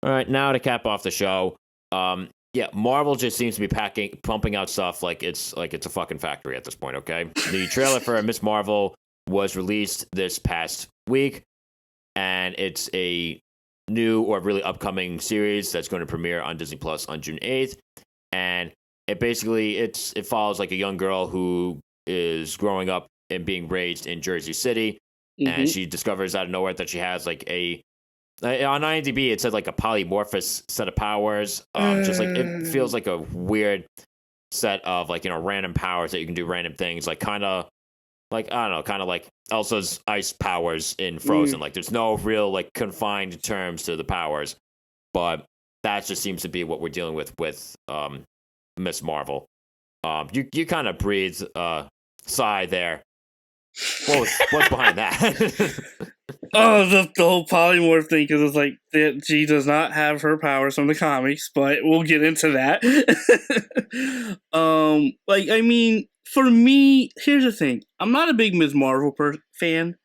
All right, now to cap off the show. Yeah, Marvel just seems to be pumping out stuff like it's a fucking factory at this point. Okay, the trailer for Ms.Marvel was released this past week, and it's a new or really upcoming series that's going to premiere on Disney Plus on June 8th. And it follows like a young girl who is growing up and being raised in Jersey City, and she discovers out of nowhere that she has like on IMDb it said like a polymorphous set of powers. Just like it feels like a weird set of like random powers that you can do random things, like kind of like I don't know, kind of like Elsa's ice powers in Frozen. Like there's no real like confined terms to the powers, but that just seems to be what we're dealing with Ms.Marvel. You kind of breathed sigh there. What's behind that? Oh, the whole polymorph thing, because it's like she does not have her powers from the comics, but we'll get into that. I mean, for me, here's the thing: I'm not a big Ms.Marvel fan,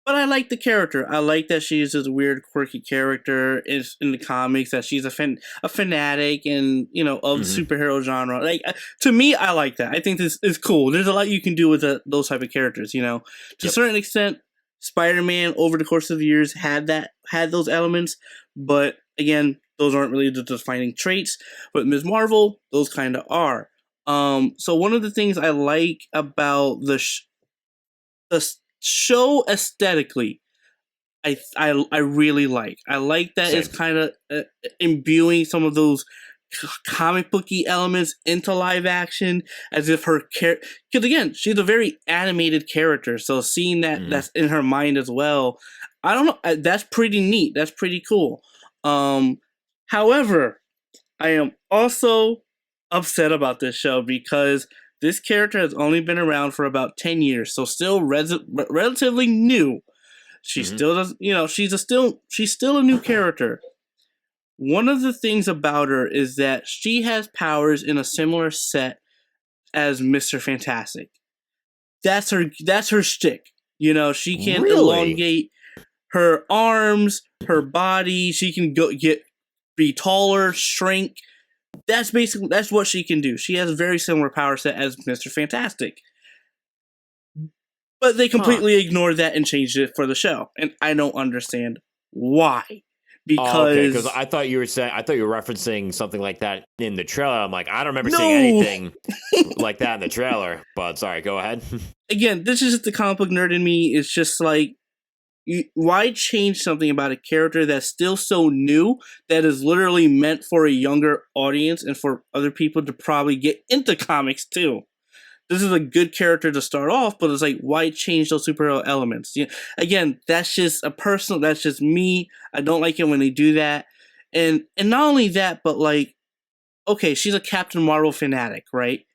but I like the character. I like that she's this weird, quirky character in the comics. That she's a fanatic and of the superhero genre. Like to me, I like that. I think this is cool. There's a lot you can do with those type of characters. To a certain extent. Spider-Man over the course of the years had those elements, but again, those aren't really the defining traits. But Ms. Marvel, those kind of are. So one of the things I like about the show aesthetically, I really like. I like that it's kind of imbuing some of those comic booky elements into live action, as if her character, because again, she's a very animated character, so seeing that's in her mind as well, I don't know, that's pretty neat, that's pretty cool. However, I am also upset about this show because this character has only been around for about 10 years, so still relatively new. She still does, she's still a new character. One of the things about her is that she has powers in a similar set as Mr. Fantastic. That's her shtick. She can elongate her arms, her body. She can be taller, shrink. That's what she can do. She has a very similar power set as Mr. Fantastic. But they completely ignored that and changed it for the show, and I don't understand why. Because I thought you were referencing something like that in the trailer. I'm like, I don't remember seeing anything like that in the trailer. But sorry, go ahead. Again, this is just the comic book nerd in me. It's just like, why change something about a character that's still so new, that is literally meant for a younger audience and for other people to probably get into comics too? This is a good character to start off, but it's like, why change those superhero elements? Again, that's just that's just me. I don't like it when they do that. And not only that, but like, okay, she's a Captain Marvel fanatic, right?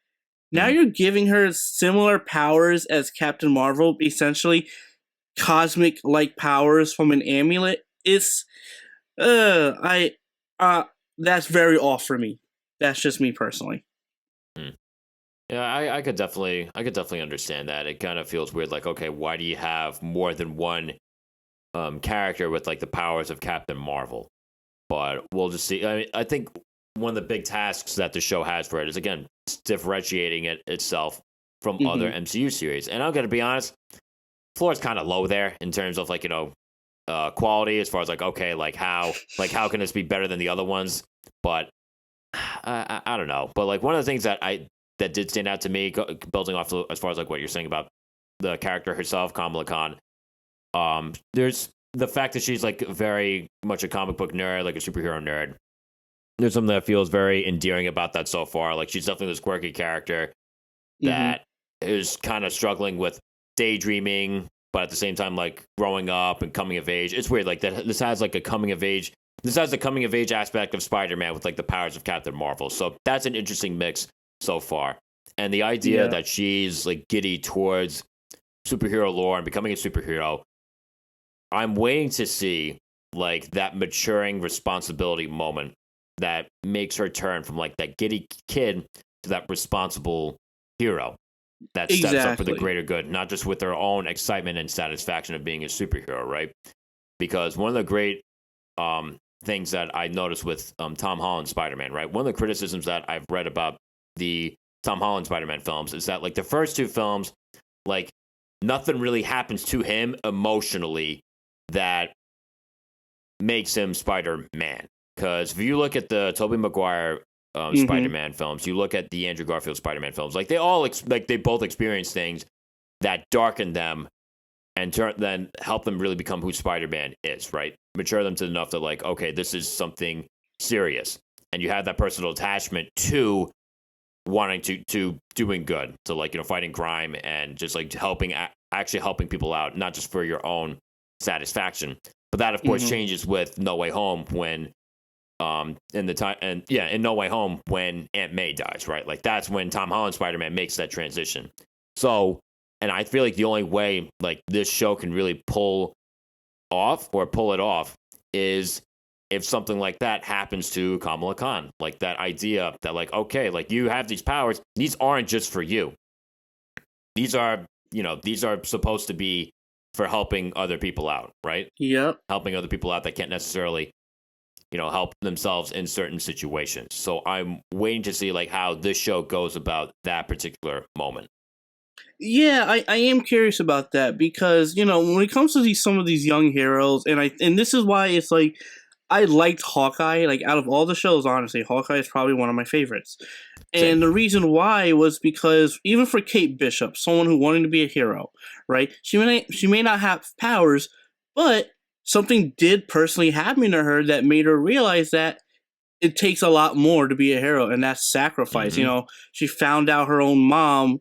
Now you're giving her similar powers as Captain Marvel, essentially cosmic-like powers from an amulet. It's, that's very off for me. That's just me personally. Yeah, I could definitely understand that. It kind of feels weird. Like, okay, why do you have more than one character with like the powers of Captain Marvel? But we'll just see. I mean, I think one of the big tasks that the show has for it is, again, differentiating itself from other MCU series. And I'm gonna be honest, floor is kind of low there in terms of like quality, as far as like, okay, like how can this be better than the other ones? But I don't know. But like one of the things that did stand out to me, building off as far as like what you're saying about the character herself, Kamala Khan. There's the fact that she's like very much a comic book nerd, like a superhero nerd. There's something that feels very endearing about that so far. Like she's definitely this quirky character that is kind of struggling with daydreaming, but at the same time like growing up and coming of age. It's weird. Like that. This has like a coming of age. This has the coming of age aspect of Spider-Man with like the powers of Captain Marvel. So that's an interesting mix so far. And the idea that she's like giddy towards superhero lore and becoming a superhero, I'm waiting to see like that maturing responsibility moment that makes her turn from like that giddy kid to that responsible hero that steps up for the greater good, not just with her own excitement and satisfaction of being a superhero, right? Because one of the great things that I noticed with Tom Holland Spider-Man, right? One of the criticisms that I've read about the Tom Holland Spider-Man films is that, like, the first two films, like, nothing really happens to him emotionally that makes him Spider-Man. Because if you look at the Tobey Maguire Spider-Man films, you look at the Andrew Garfield Spider-Man films, like, they all they both experience things that darken them and then help them really become who Spider-Man is, right? Mature them to enough that, like, okay, this is something serious, and you have that personal attachment to wanting to doing good, to, like, fighting crime and just, like, actually helping people out, not just for your own satisfaction. But that, of course, changes with No Way Home when in No Way Home when Aunt May dies, right? Like, that's when Tom Holland Spider-Man makes that transition. So, and I feel like the only way, like, this show can really pull it off is if something like that happens to Kamala Khan. Like, that idea that, like, okay, like, you have these powers, these aren't just for you. These are supposed to be for helping other people out, right? Yep. Helping other people out that can't necessarily, help themselves in certain situations. So I'm waiting to see, like, how this show goes about that particular moment. Yeah, I am curious about that because, when it comes to some of these young heroes, and this is why it's like, I liked Hawkeye. Like, out of all the shows, honestly, Hawkeye is probably one of my favorites. Same. And the reason why was because even for Kate Bishop, someone who wanted to be a hero, right? She may not have powers, but something did personally happen to her that made her realize that it takes a lot more to be a hero, and that's sacrifice. She found out her own mom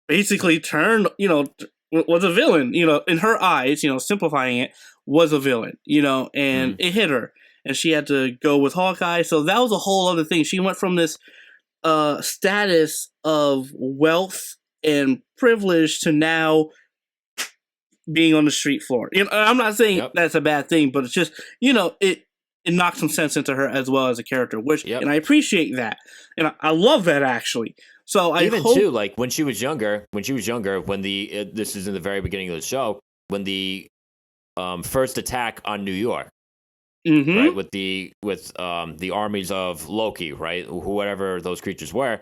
basically turned, was a villain, in her eyes, simplifying it, was a villain, and it hit her. And she had to go with Hawkeye. So that was a whole other thing. She went from this status of wealth and privilege to now being on the street floor. I'm not saying that's a bad thing, but it's just, it knocked some sense into her as well as a character, which, and I appreciate that. And I love that, actually. So I hope, too, like, when she was younger, when this is in the very beginning of the show, when the first attack on New York, right, with the armies of Loki, right, whatever those creatures were,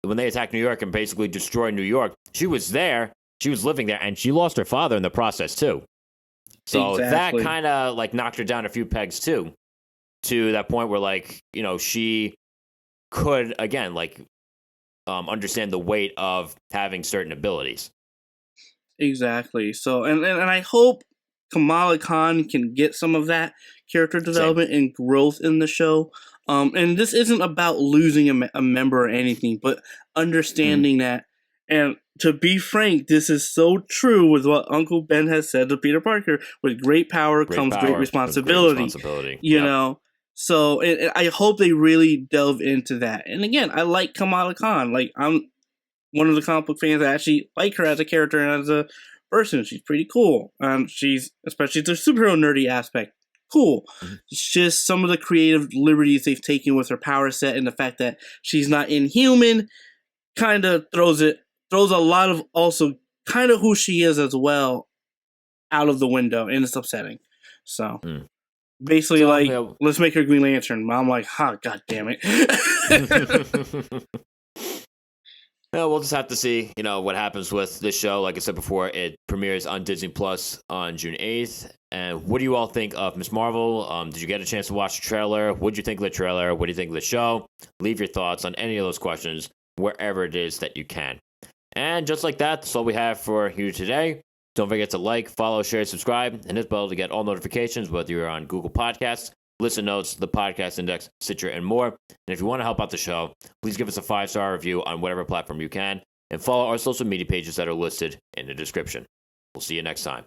when they attacked New York and basically destroyed New York, she was there, she was living there, and she lost her father in the process too. So that kind of, like, knocked her down a few pegs too, to that point where, like, she could, again, like, understand the weight of having certain abilities. Exactly. So, and I hope Kamala Khan can get some of that character development and growth in the show. And this isn't about losing a member or anything, but understanding that. And to be frank, this is so true with what Uncle Ben has said to Peter Parker. With great power comes great responsibility. You know? So I hope they really delve into that. And again, I like Kamala Khan. Like, I'm one of the comic book fans that actually like her as a character and as a person. She's pretty cool. She's, especially the superhero nerdy aspect, cool. It's just some of the creative liberties they've taken with her power set and the fact that she's not inhuman kind of throws a lot of also kind of who she is as well out of the window, and it's upsetting. So basically, let's make her Green Lantern. I'm like, god damn it. Well, we'll just have to see, what happens with this show. Like I said before, it premieres on Disney Plus on June 8th. And what do you all think of Ms.Marvel? Did you get a chance to watch the trailer? What did you think of the trailer? What do you think of the show? Leave your thoughts on any of those questions wherever it is that you can. And just like that, that's all we have for you today. Don't forget to like, follow, share, subscribe, and hit the bell to get all notifications, whether you're on Google Podcasts, Listen Notes, the Podcast Index, Stitcher, and more. And if you want to help out the show, please give us a 5-star review on whatever platform you can, and follow our social media pages that are listed in the description. We'll see you next time.